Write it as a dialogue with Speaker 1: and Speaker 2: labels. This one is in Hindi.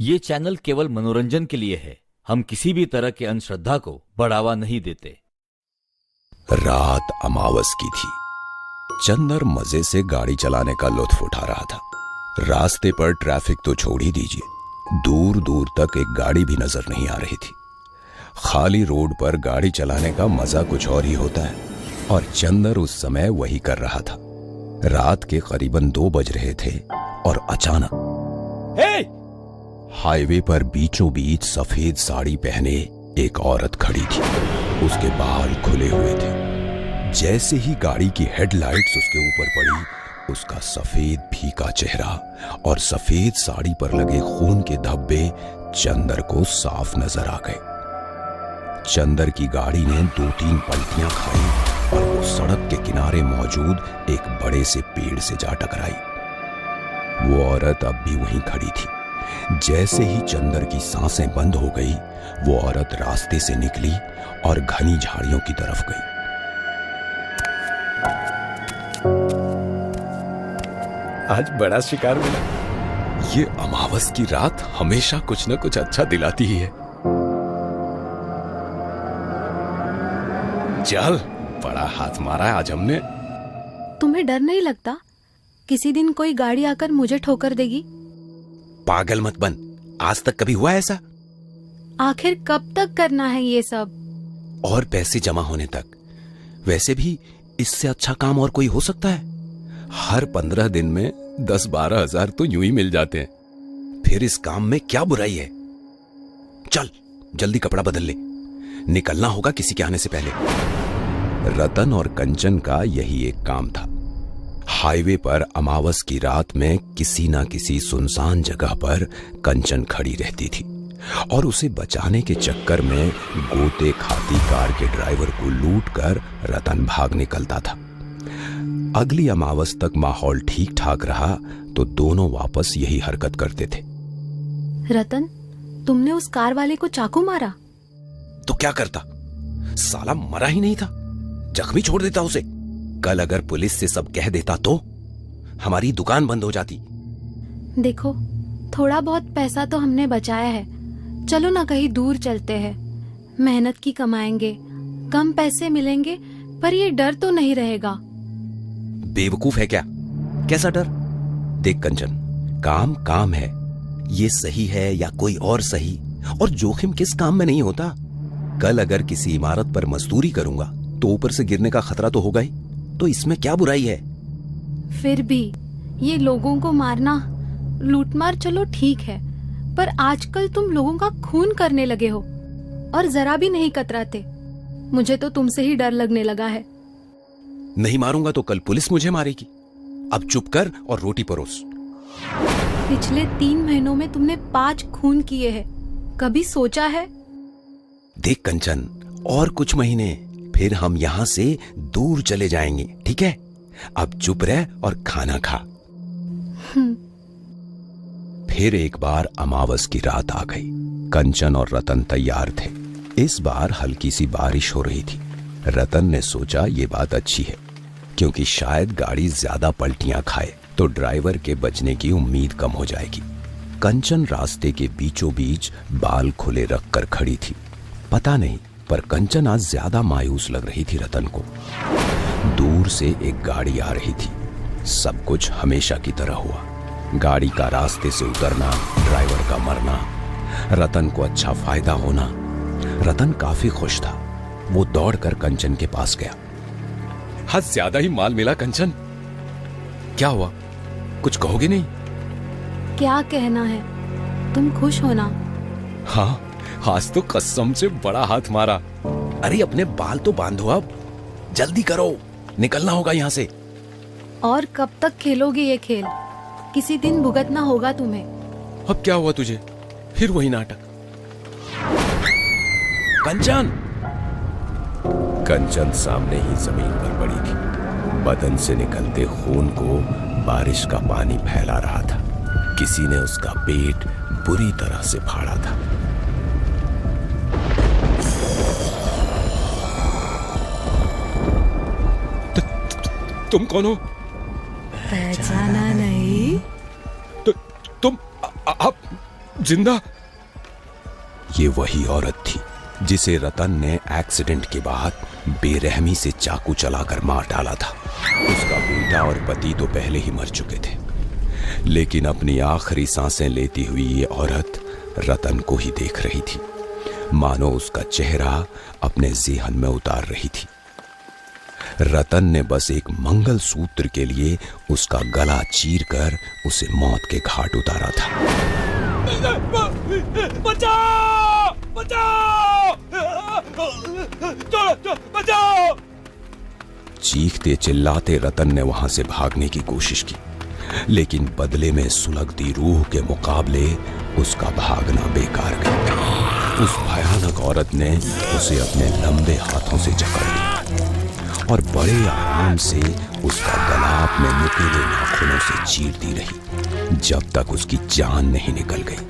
Speaker 1: ये चैनल केवल मनोरंजन के लिए है। हम किसी भी तरह के अंधश्रद्धा को बढ़ावा नहीं देते।
Speaker 2: रात अमावस की थी। चंदर मजे से गाड़ी चलाने का लुत्फ उठा रहा था। रास्ते पर ट्रैफिक तो छोड़ ही दीजिए, दूर दूर तक एक गाड़ी भी नजर नहीं आ रही थी। खाली रोड पर गाड़ी चलाने का मजा कुछ और ही होता है, और चंदर उस समय वही कर रहा था। रात के करीबन 2 बज रहे थे और अचानक हाईवे पर बीचों बीच सफेद साड़ी पहने एक औरत खड़ी थी। उसके बाल खुले हुए थे। जैसे ही गाड़ी की हेडलाइट्स उसके ऊपर पड़ी, उसका सफेद फीका चेहरा और सफेद साड़ी पर लगे खून के धब्बे चंदर को साफ नजर आ गए। चंदर की गाड़ी ने 2-3 पलटियां खाई और वो सड़क के किनारे मौजूद एक बड़े से पेड़ से जा टकराई। वो औरत अब भी वहीं खड़ी थी। जैसे ही चंदर की सांसें बंद हो गई, वो औरत रास्ते से निकली और घनी झाड़ियों की तरफ गई।
Speaker 3: आज बड़ा शिकार मिला। ये अमावस की रात हमेशा कुछ न कुछ अच्छा दिलाती ही है। चल, बड़ा हाथ मारा है आज हमने।
Speaker 4: तुम्हें डर नहीं लगता किसी दिन कोई गाड़ी आकर मुझे ठोकर देगी?
Speaker 2: पागल मत बन, आज तक कभी हुआ ऐसा?
Speaker 4: आखिर कब तक करना है ये सब?
Speaker 2: और पैसे जमा होने तक। वैसे भी इससे अच्छा काम और कोई हो सकता है?
Speaker 3: हर 15 दिन में 10-12 हजार तो यूं ही मिल जाते हैं।
Speaker 2: फिर इस काम में क्या बुराई है? चल जल्दी कपड़ा बदल ले, निकलना होगा किसी के आने से पहले। रतन और कंचन का यही एक काम था। हाईवे पर अमावस की रात में किसी ना किसी सुनसान जगह पर कंचन खड़ी रहती थी और उसे बचाने के चक्कर में गोते खाती कार के ड्राइवर को लूटकर रतन भाग निकलता था। अगली अमावस तक माहौल ठीक ठाक रहा तो दोनों वापस यही हरकत करते थे।
Speaker 4: रतन, तुमने उस कार वाले को चाकू मारा?
Speaker 2: तो क्या करता, साला मरा ही नहीं था, जख्मी छोड़ देता उसे। कल अगर पुलिस से सब कह देता तो हमारी दुकान बंद हो जाती।
Speaker 4: देखो, थोड़ा बहुत पैसा तो हमने बचाया है, चलो ना कहीं दूर चलते हैं। मेहनत की कमाएंगे, कम पैसे मिलेंगे, पर ये डर तो नहीं रहेगा।
Speaker 2: बेवकूफ है क्या? कैसा डर? देख कंचन, काम काम है, ये सही है या कोई और सही, और जोखिम किस काम में नहीं होता। कल अगर किसी इमारत पर मजदूरी करूंगा तो ऊपर से गिरने का खतरा तो होगा ही, तो इसमें क्या बुराई है?
Speaker 4: फिर भी ये लोगों को मारना, लूटमार चलो ठीक है, पर आजकल तुम लोगों का खून करने लगे हो और जरा भी नहीं कतराते। मुझे तो तुमसे ही डर लगने लगा है।
Speaker 2: नहीं मारूंगा तो कल पुलिस मुझे मारेगी। अब चुप कर और रोटी परोस।
Speaker 4: पिछले 3 महीनों में तुमने 5 खून किए हैं, कभी सोचा है?
Speaker 2: देख कंचन, और कुछ महीने फिर हम यहाँ से दूर चले जाएंगे, ठीक है? अब चुप रह और खाना खा। फिर एक बार अमावस की रात आ गई। कंचन और रतन तैयार थे। इस बार हल्की सी बारिश हो रही थी। रतन ने सोचा ये बात अच्छी है, क्योंकि शायद गाड़ी ज्यादा पलटियां खाए तो ड्राइवर के बचने की उम्मीद कम हो जाएगी। कंचन रास्ते के बीचों बीच बाल खुले रखकर खड़ी थी। पता नहीं, पर कंचन आज ज्यादा मायूस लग रही थी रतन को। दूर से एक गाड़ी आ रही थी। सब कुछ हमेशा की तरह हुआ। गाड़ी का रास्ते से उतरना, ड्राइवर का मरना, रतन को अच्छा फायदा होना। रतन काफी खुश था। वो दौड़कर कंचन के पास गया।
Speaker 3: हाँ, ज्यादा ही माल मिला कंचन। क्या हुआ, कुछ कहोगे नहीं?
Speaker 4: क्या कहना है, तुम खुश हो ना?
Speaker 3: हाँ, आज तो कसम से बड़ा हाथ मारा।
Speaker 2: अरे अपने बाल तो बांधो, अब जल्दी करो, निकलना होगा यहाँ से।
Speaker 4: और कब तक खेलोगे ये खेल? किसी दिन भुगतना होगा तुम्हें।
Speaker 3: अब क्या हुआ तुझे? फिर वही नाटक।
Speaker 2: कंचन! कंचन सामने ही जमीन पर पड़ी थी। बदन से निकलते खून को बारिश का पानी फैला रहा था। किसी ने उसका पेट बुरी तरह से फाड़ा था।
Speaker 3: तुम कौन हो?
Speaker 4: पहचाना नहीं?
Speaker 3: तुम आप जिंदा?
Speaker 2: ये वही औरत थी जिसे रतन ने एक्सीडेंट के बाद बेरहमी से चाकू चलाकर मार डाला था। उसका बेटा और पति तो पहले ही मर चुके थे, लेकिन अपनी आखिरी सांसें लेती हुई ये औरत रतन को ही देख रही थी, मानो उसका चेहरा अपने ज़हन में उतार रही थी। रतन ने बस एक मंगल सूत्र के लिए उसका गला चीरकर उसे मौत के घाट उतारा था।
Speaker 1: बचाओ! बचाओ! बचाओ!
Speaker 2: चीखते चिल्लाते रतन ने वहां से भागने की कोशिश की, लेकिन बदले में सुलगती रूह के मुकाबले उसका भागना बेकार गया। उस भयानक औरत ने उसे अपने लंबे हाथों से जकड़ लिया और बड़े आराम से उसका गला अपने नुकीले नाखूनों से चीरती रही, जब तक उसकी जान नहीं निकल गई।